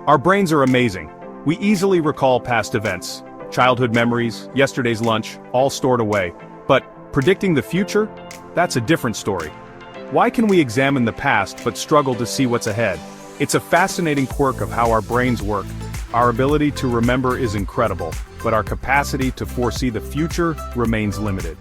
Our brains are amazing. We easily recall past events, childhood memories, yesterday's lunch, all stored away. But predicting the future? That's a different story. Why can we examine the past but struggle to see what's ahead? It's a fascinating quirk of how our brains work. Our ability to remember is incredible, but our capacity to foresee the future remains limited.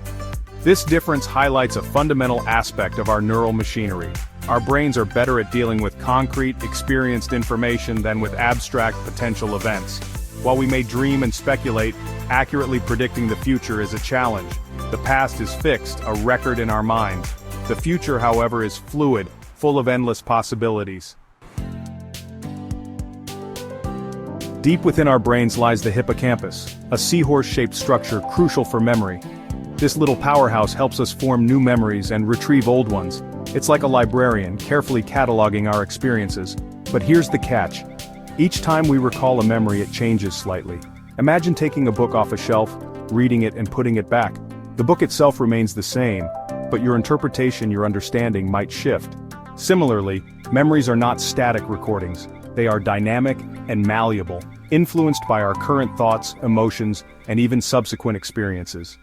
This difference highlights a fundamental aspect of our neural machinery. Our brains are better at dealing with concrete, experienced information than with abstract potential events. While we may dream and speculate, accurately predicting the future is a challenge. The past is fixed, a record in our minds. The future, however, is fluid, full of endless possibilities. Deep within our brains lies the hippocampus, a seahorse-shaped structure crucial for memory. This little powerhouse helps us form new memories and retrieve old ones. It's like a librarian, carefully cataloging our experiences. But here's the catch. Each time we recall a memory, it changes slightly. Imagine taking a book off a shelf, reading it and putting it back. The book itself remains the same, but your interpretation, your understanding might shift. Similarly, memories are not static recordings. They are dynamic and malleable, influenced by our current thoughts, emotions, and even subsequent experiences.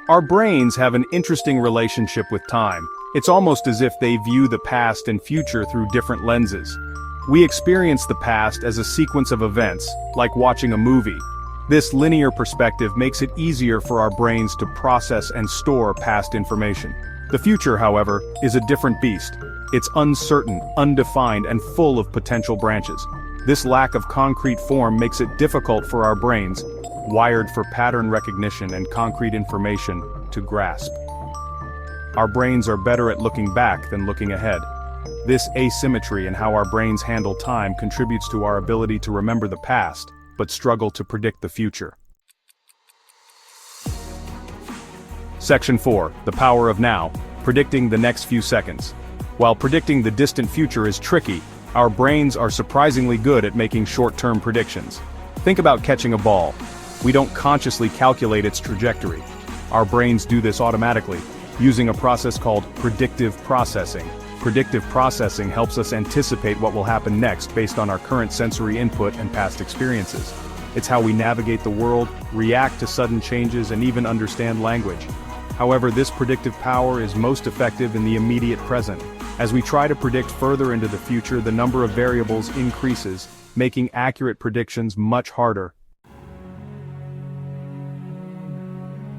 Our brains have an interesting relationship with time. It's almost as if they view the past and future through different lenses. We experience the past as a sequence of events, like watching a movie. This linear perspective makes it easier for our brains to process and store past information. The future, however, is a different beast. It's uncertain, undefined, and full of potential branches. This lack of concrete form makes it difficult for our brains, wired for pattern recognition and concrete information, to grasp. Our brains are better at looking back than looking ahead. This asymmetry in how our brains handle time contributes to our ability to remember the past, but struggle to predict the future. Section 4, The Power of Now, Predicting the Next Few Seconds. While predicting the distant future is tricky, our brains are surprisingly good at making short-term predictions. Think about catching a ball. We don't consciously calculate its trajectory. Our brains do this automatically, using a process called predictive processing. Predictive processing helps us anticipate what will happen next based on our current sensory input and past experiences. It's how we navigate the world, react to sudden changes, and even understand language. However, this predictive power is most effective in the immediate present. As we try to predict further into the future, the number of variables increases, making accurate predictions much harder.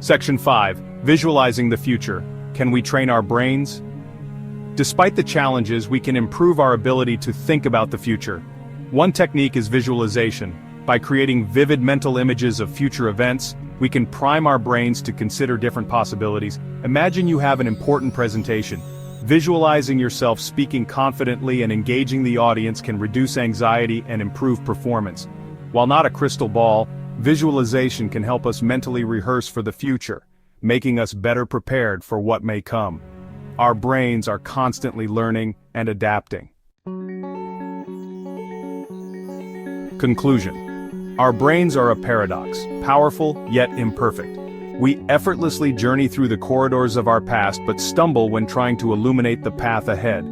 Section 5, Visualizing the Future. Can we train our brains? Despite the challenges, we can improve our ability to think about the future. One technique is visualization. By creating vivid mental images of future events, we can prime our brains to consider different possibilities. Imagine you have an important presentation. Visualizing yourself speaking confidently and engaging the audience can reduce anxiety and improve performance. While not a crystal ball, visualization can help us mentally rehearse for the future, making us better prepared for what may come. Our brains are constantly learning and adapting. Conclusion. Our brains are a paradox, powerful yet imperfect. We effortlessly journey through the corridors of our past but stumble when trying to illuminate the path ahead.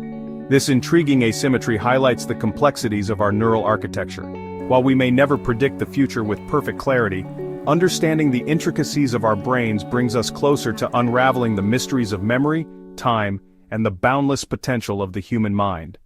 This intriguing asymmetry highlights the complexities of our neural architecture. While we may never predict the future with perfect clarity, understanding the intricacies of our brains brings us closer to unraveling the mysteries of memory, time, and the boundless potential of the human mind.